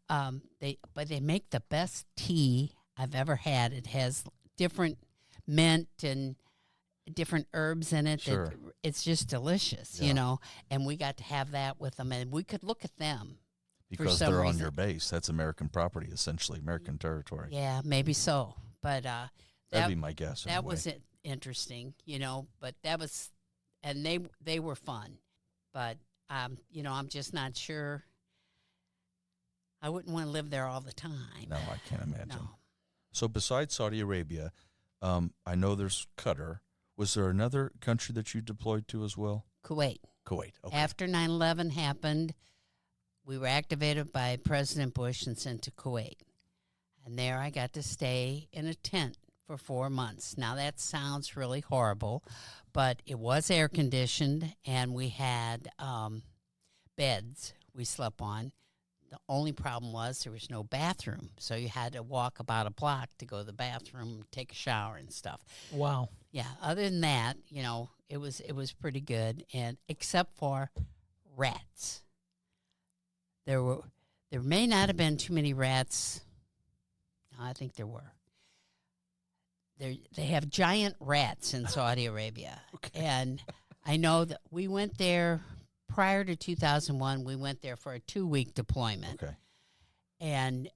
but they make the best tea I've ever had. It has different mint and different herbs in it. Sure. It's just delicious, and we got to have that with them, and we could look at them. Because they're on your base. That's American property, essentially, American territory. Yeah, maybe so. But that'd be my guess. That was interesting, but that was, and they were fun. But, I'm just not sure. I wouldn't want to live there all the time. No, I can't imagine. No. So besides Saudi Arabia, I know there's Qatar. Was there another country that you deployed to as well? Kuwait. Okay. After 9/11 happened, we were activated by President Bush and sent to Kuwait. And there I got to stay in a tent for 4 months. Now, that sounds really horrible, but it was air-conditioned, and we had beds we slept on. The only problem was there was no bathroom, so you had to walk about a block to go to the bathroom, take a shower and stuff. Wow. Yeah, other than that, it was pretty good, and except for rats. There may not have been too many rats. No, I think there were. They have giant rats in Saudi Arabia. Okay. And I know that we went there prior to 2001. We went there for a 2-week deployment. Okay. And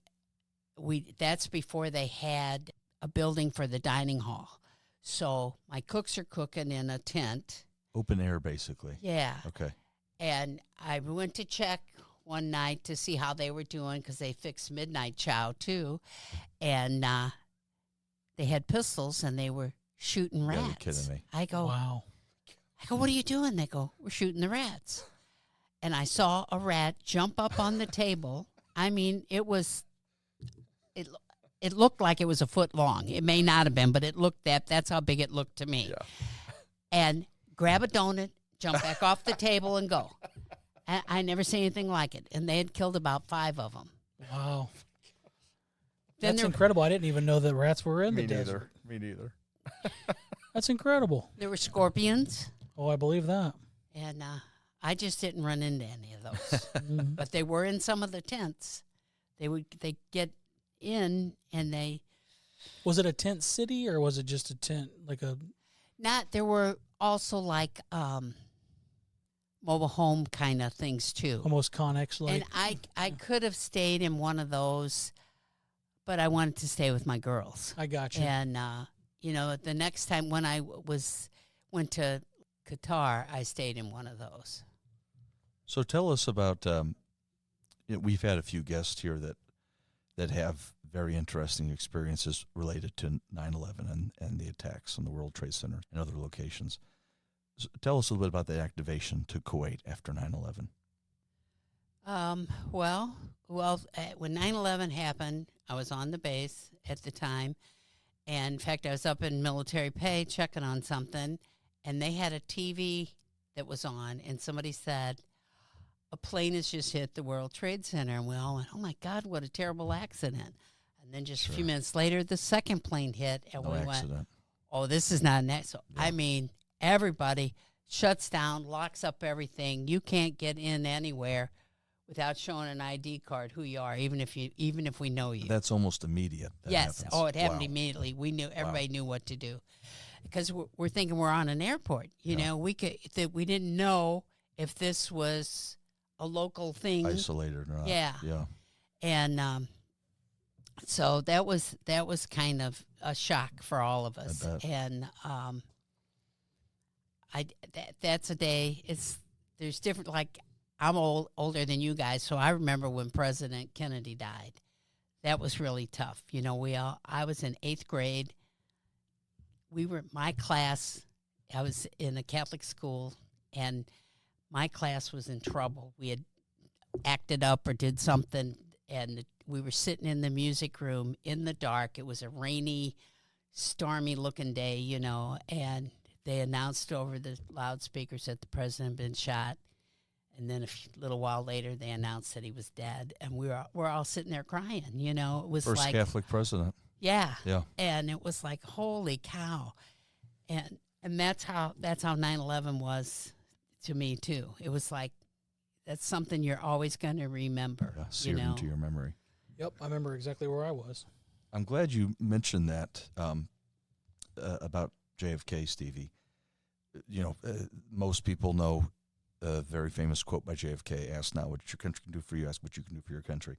that's before they had a building for the dining hall. So my cooks are cooking in a tent. Open air, basically. Yeah. Okay. And I went to check one night to see how they were doing because they fixed midnight chow too, and they had pistols and they were shooting rats. You're kidding me. I go, Wow. what are you doing? They go, we're shooting the rats. And I saw a rat jump up on the table. I mean, it looked like it was a foot long. It may not have been, but it looked that's how big it looked to me. Yeah. And grab a donut, jump back off the table, and go. I never seen anything like it, and they had killed about 5 of them. Wow. Then That's incredible. I didn't even know that rats were in the desert. Me neither. That's incredible. There were scorpions, Oh, I believe that. and I just didn't run into any of those. But they were in some of the tents. They get in, and they Was it a tent city or was it just a tent like a? there were also like mobile home kind of things too. Almost Connex like. And I could have stayed in one of those, but I wanted to stay with my girls. I got you. And the next time when I went to Qatar, I stayed in one of those. So tell us about. We've had a few guests here that have very interesting experiences related to 9/11 and the attacks on the World Trade Center and other locations. So tell us a little bit about the activation to Kuwait after 9/11. Well, when 9/11 happened, I was on the base at the time. And in fact, I was up in military pay checking on something, and they had a TV that was on, and somebody said, a plane has just hit the World Trade Center. And we all went, oh, my God, what a terrible accident. And then just a few minutes later, the second plane hit, and we went, oh, this is not an accident. So, I mean, everybody shuts down, locks up everything. You can't get in anywhere without showing an ID card who you are, even if we know you. That's almost immediate. Yes. Happens. Oh, it happened immediately. We knew everybody knew what to do because we're thinking we're on an airport. You know, we didn't know if this was a local thing, isolated or not. Yeah. Yeah. And so that was kind of a shock for all of us. I bet. And that's a day. There's different, like, I'm older than you guys, so I remember when President Kennedy died. That was really tough. You know, I was in 8th grade. My class, I was in a Catholic school, and my class was in trouble. We had acted up or did something, and we were sitting in the music room in the dark. It was a rainy, stormy-looking day, you know, and they announced over the loudspeakers that the president had been shot. And then a little while later, they announced that he was dead, and we're all sitting there crying. You know, it was First like Catholic president. Yeah. Yeah. And it was like, holy cow. And that's how 9/11 was to me too. It was like, that's something you're always going to remember. Yeah, seared into your memory. Yep, I remember exactly where I was. I'm glad you mentioned that about JFK, Stevie. You know, most people know a very famous quote by JFK, ask not what your country can do for you, ask what you can do for your country.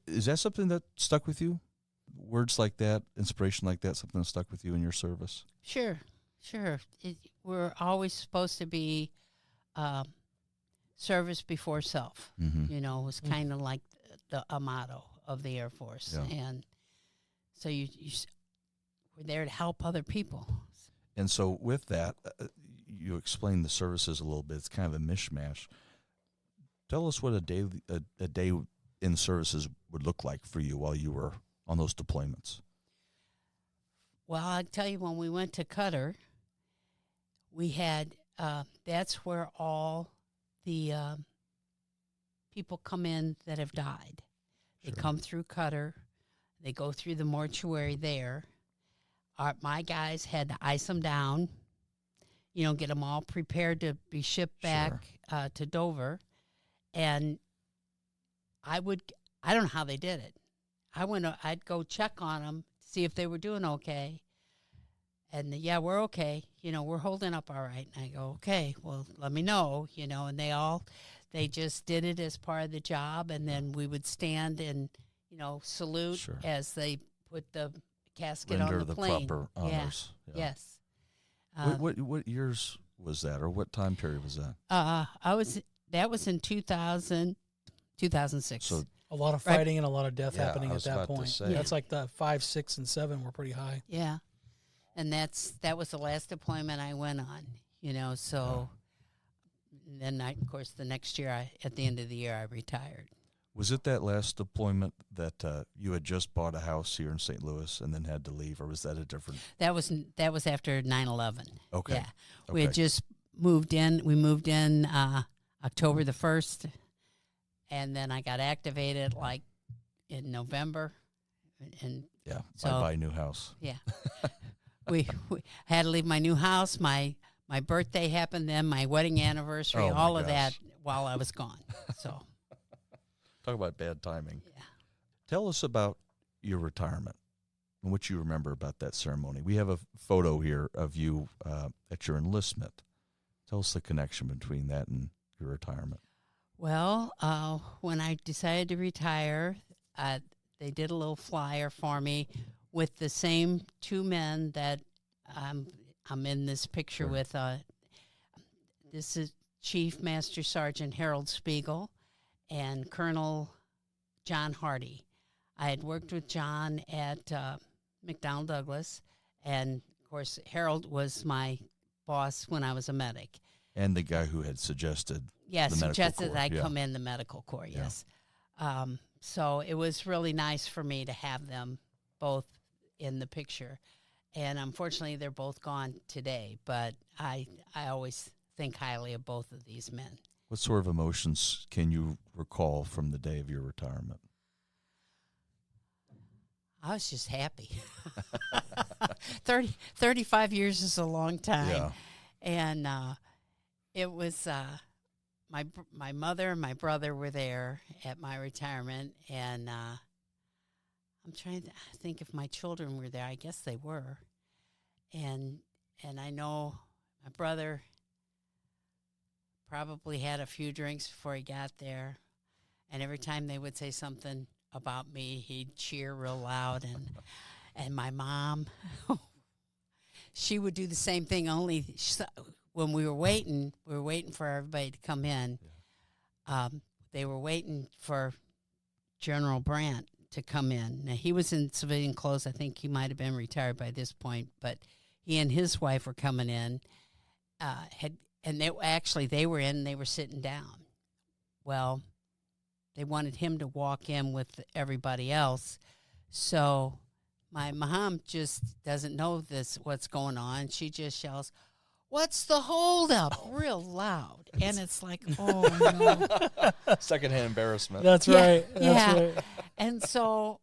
Is that something that stuck with you? Words like that, inspiration like that, something that stuck with you in your service? Sure. We're always supposed to be service before self. Mm-hmm. You know, it was kind of like a motto of the Air Force. Yeah. And so we're there to help other people. And so with that, you explained the services a little bit. It's kind of a mishmash. Tell us what a day in services would look like for you while you were on those deployments. Well, I'll tell you, when we went to Qatar, we had, that's where all the people come in that have died. They come through Qatar. They go through the mortuary there. My guys had to ice them down, you know, get them all prepared to be shipped back to Dover. And I don't know how they did it. I'd go check on them, see if they were doing okay. And yeah, we're okay. You know, we're holding up all right. And I go, okay, well, let me know, you know, and they just did it as part of the job. And then we would stand and, you know, salute as they put the casket Render on the plane. Render the proper honors. Yeah. Yes. What years was that, or what time period was that? That was in 2006. So a lot of fighting and a lot of death happening at that point. Say. That's like the 5, 6, and 7 were pretty high. Yeah. And that was the last deployment I went on, you know, so then of course the next year at the end of the year I retired. Was it that last deployment that you had just bought a house here in St. Louis and then had to leave, or was that a different? That was after 9/11. Okay. Yeah. We had just moved in. We moved in October the 1st, and then I got activated like in November. And so buy a new house. Yeah. we had to leave my new house. My birthday happened then, my wedding anniversary, all of that while I was gone. So talk about bad timing. Yeah. Tell us about your retirement and what you remember about that ceremony. We have a photo here of you at your enlistment. Tell us the connection between that and your retirement. Well, when I decided to retire, they did a little flyer for me with the same two men that I'm in this picture with. This is Chief Master Sergeant Harold Spiegel and Colonel John Hardy. I had worked with John at McDonnell Douglas, and of course Harold was my boss when I was a medic. And the guy who had suggested suggested that I come in the medical corps, yes. So it was really nice for me to have them both in the picture. And unfortunately, they're both gone today, but I always think highly of both of these men. What sort of emotions can you recall from the day of your retirement? I was just happy. 35 years is a long time. Yeah. And it was my mother and my brother were there at my retirement, and I'm trying to think if my children were there. I guess they were. And I know my brother probably had a few drinks before he got there, and every time they would say something about me, he'd cheer real loud. And my mom, she would do the same thing, only when we were waiting for everybody to come in. They were waiting for General Brandt to come in. Now, he was in civilian clothes. I think he might have been retired by this point, but he and his wife were coming in. They were in, and they were sitting down. Well, they wanted him to walk in with everybody else. So my mom just doesn't know what's going on. She just yells, "What's the holdup?" real loud. And it's like, oh, no. Secondhand embarrassment. That's right. That's right. And so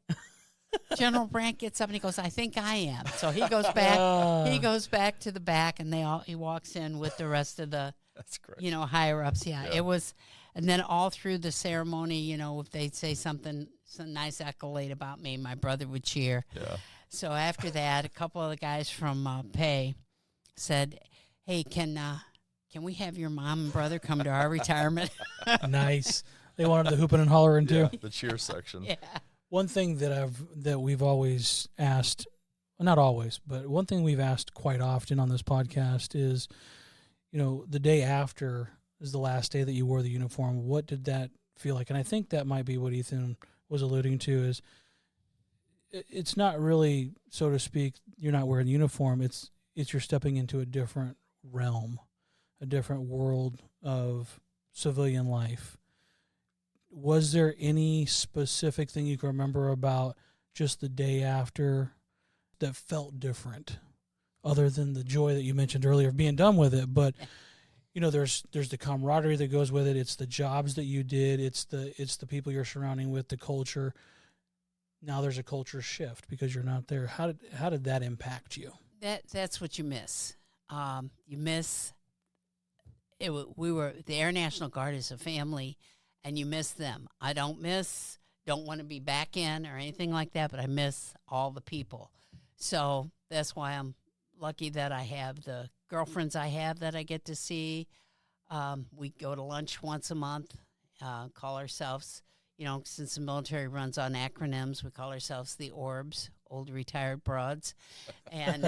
General Brandt gets up and he goes, "I think I am." So he goes back. He goes back to the back, and he walks in with the rest of the, That's great. higher ups. Yeah, it was. And then all through the ceremony, if they'd say some nice accolade about me, my brother would cheer. Yeah. So after that, a couple of the guys from Pay said, "Hey, can we have your mom and brother come to our retirement?" Nice. They wanted the hooping and hollering too. Yeah, the cheer section. Yeah. One thing that we've always asked, well, not always, but one thing we've asked quite often on this podcast is, the day after is the last day that you wore the uniform. What did that feel like? And I think that might be what Ethan was alluding to, is it's not really, so to speak, you're not wearing the uniform. It's you're stepping into a different realm, a different world of civilian life. Was there any specific thing you can remember about just the day after that felt different, other than the joy that you mentioned earlier of being done with it? But there's the camaraderie that goes with it. It's the jobs that you did. It's the people you're surrounding with, the culture. Now there's a culture shift because you're not there. How did that impact you? That's what you miss. You miss it. The Air National Guard is a family, and you miss them. I don't want to be back in or anything like that, but I miss all the people. So that's why I'm lucky that I have the girlfriends I have that I get to see. We go to lunch once a month, call ourselves, since the military runs on acronyms, we call ourselves the Orbs, Old Retired Broads. And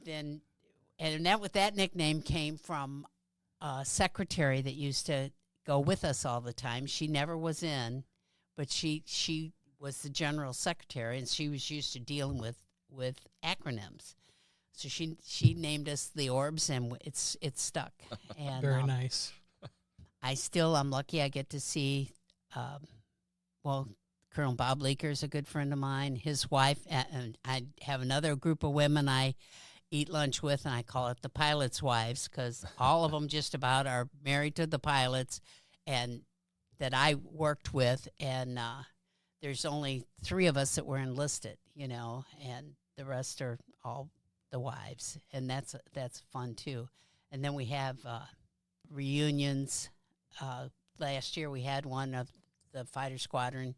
that nickname came from a secretary that used to go with us all the time. She never was in, but she was the general secretary, and she was used to dealing with acronyms. So she named us the Orbs, and it's stuck. And Very nice. I'm lucky I get to see, Colonel Bob Leaker is a good friend of mine, his wife, and I have another group of women I eat lunch with, and I call it the pilots' wives, because all of them just about are married to the pilots and that I worked with, and there's only 3 of us that were enlisted, and the rest are all the wives, and that's fun too. And then we have reunions. Last year we had one of the fighter squadron,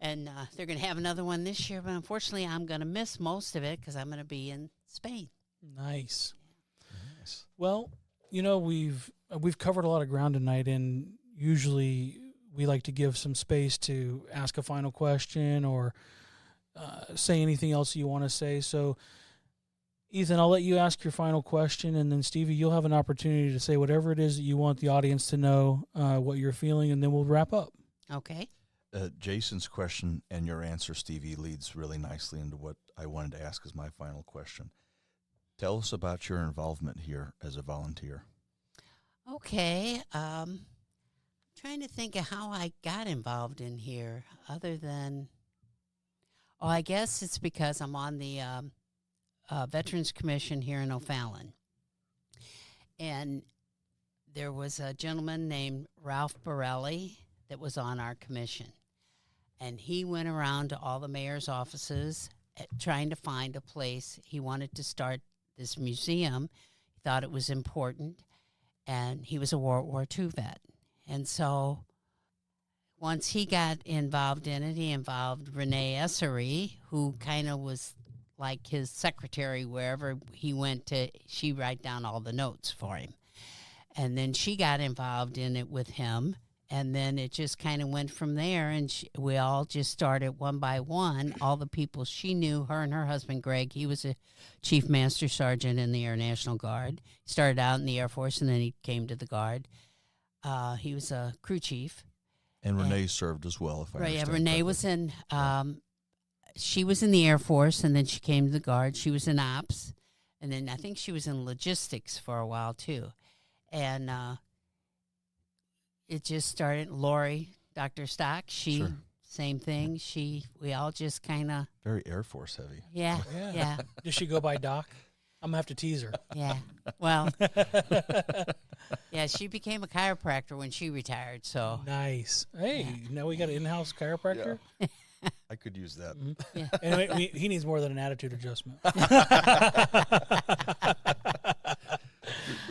and they're going to have another one this year, but unfortunately I'm going to miss most of it because I'm going to be in Spain. Nice. Well, we've covered a lot of ground tonight, and usually we like to give some space to ask a final question or say anything else you want to say. So, Ethan, I'll let you ask your final question, and then Stevie, you'll have an opportunity to say whatever it is that you want the audience to know, what you're feeling, and then we'll wrap up. Okay. Jason's question and your answer, Stevie, leads really nicely into what I wanted to ask as my final question. Tell us about your involvement here as a volunteer. Okay. Trying to think of how I got involved in here, other than, I guess it's because I'm on the Veterans Commission here in O'Fallon. And there was a gentleman named Ralph Borelli that was on our commission. And he went around to all the mayor's offices trying to find a place. He wanted to start this museum. He thought it was important. And he was a World War II vet. And so once he got involved in it, he involved Renee Essery, who kind of was like his secretary wherever he went to. She'd write down all the notes for him. And then she got involved in it with him. And then it just kind of went from there, and we all just started one by one. All the people she knew, her and her husband, Greg, he was a Chief Master Sergeant in the Air National Guard. He started out in the Air Force, and then he came to the Guard. He was a crew chief. And Renee served as well, if I understand Renee correctly. was in, she was in the Air Force, and then she came to the Guard. She was in ops, and then I think she was in logistics for a while, too. And it just started. Lori, Dr. Stock, she, Sure. same thing. We all just kind of. Very Air Force heavy. Yeah, Yeah. yeah, Does she go by Doc? I'm going to have to tease her. yeah. Well, yeah, she became a chiropractor when she retired, so. Nice. Hey, now we got an in-house chiropractor. I could use that. Yeah. Anyway, he needs more than an attitude adjustment.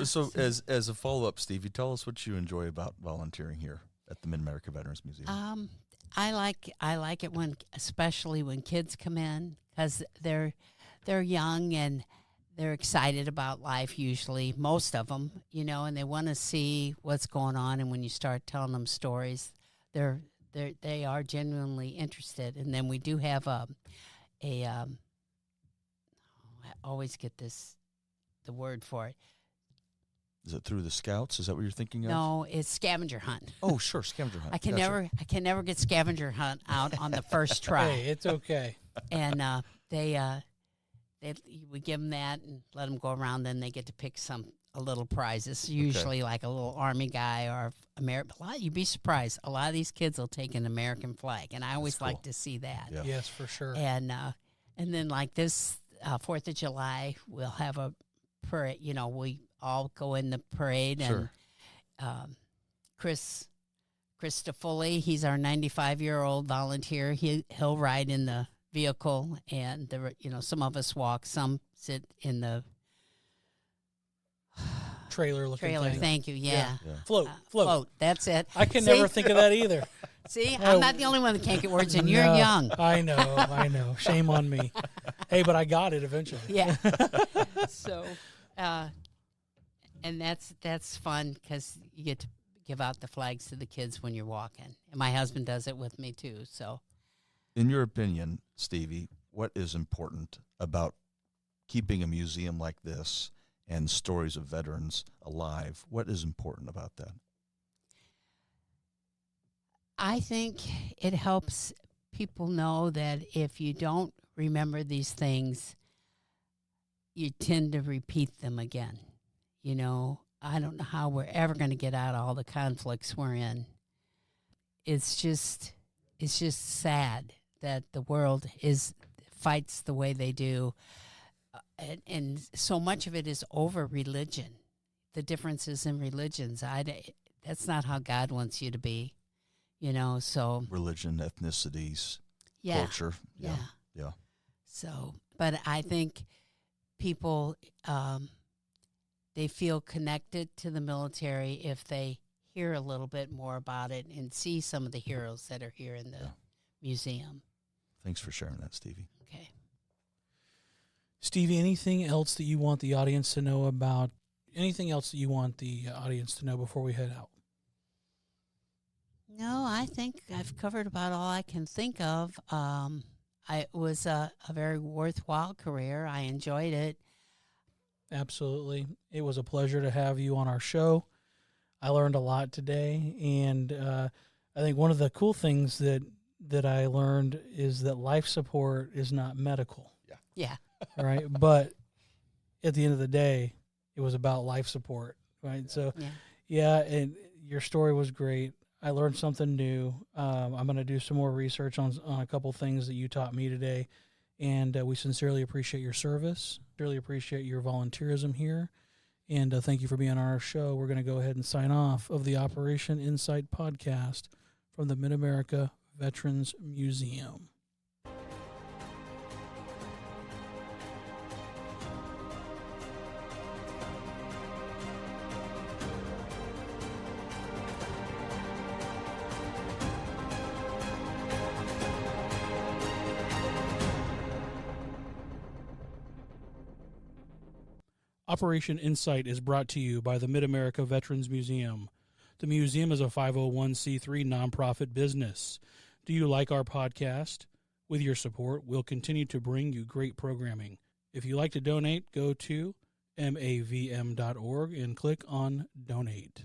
So, as a follow-up, Stevie, tell us what you enjoy about volunteering here at the Mid-America Veterans Museum. I like it especially when kids come in, because they're young and they're excited about life. Usually, most of them, and they want to see what's going on. And when you start telling them stories, they are genuinely interested. And then we do have I always get the word for it. Is it through the Scouts? Is that what you're thinking of? No, it's scavenger hunt. Oh, sure, scavenger hunt. I can never get scavenger hunt out on the first try. Hey, it's okay. And we give them that and let them go around. Then they get to pick a little prizes, usually like a little Army guy or you'd be surprised. A lot of these kids will take an American flag, and I always like to see that. Yeah. Yes, for sure. And then like this 4th of July, we'll have a parade. We all go in the parade, Sure. and Chris DeFoley, he's our 95-year-old volunteer. He'll ride in the vehicle, and some of us walk, some sit in the Trailer looking trailer. thing. Thank you. Yeah. Yeah. Float. That's it. I can See? never think of that either. See, I'm not the only one that can't get words in. You're No, young. I know. Shame on me. Hey, but I got it eventually. Yeah. So, and that's fun because you get to give out the flags to the kids when you're walking. And my husband does it with me too. So, In your opinion, Stevie, what is important about keeping a museum like this and stories of veterans alive? What is important about that? I think it helps people know that if you don't remember these things, you tend to repeat them again. I don't know how we're ever going to get out of all the conflicts we're in. It's just sad that the world fights the way they do. And so much of it is over religion, the differences in religions. That's not how God wants you to be, so. Religion, ethnicities, Yeah. culture. Yeah. Yeah. So, but I think people, they feel connected to the military if they hear a little bit more about it and see some of the heroes that are here in the museum. Thanks for sharing that, Stevie. Okay. Stevie, anything else that you want the audience to know about? Anything else that you want the audience to know before we head out? No, I think I've covered about all I can think of. It was a very worthwhile career. I enjoyed it. Absolutely. It was a pleasure to have you on our show. I learned a lot today, and I think one of the cool things that I learned is that life support is not medical. Yeah. All right. But at the end of the day, it was about life support. Right. So, yeah, and your story was great. I learned something new. I'm going to do some more research on a couple things that you taught me today. And we sincerely appreciate your service. Really appreciate your volunteerism here. And thank you for being on our show. We're going to go ahead and sign off of the Operation Insight podcast from the Mid-America Veterans Museum. Operation Insight is brought to you by the Mid-America Veterans Museum. The museum is a 501c3 nonprofit business. Do you like our podcast? With your support, we'll continue to bring you great programming. If you'd like to donate, go to mavm.org and click on Donate.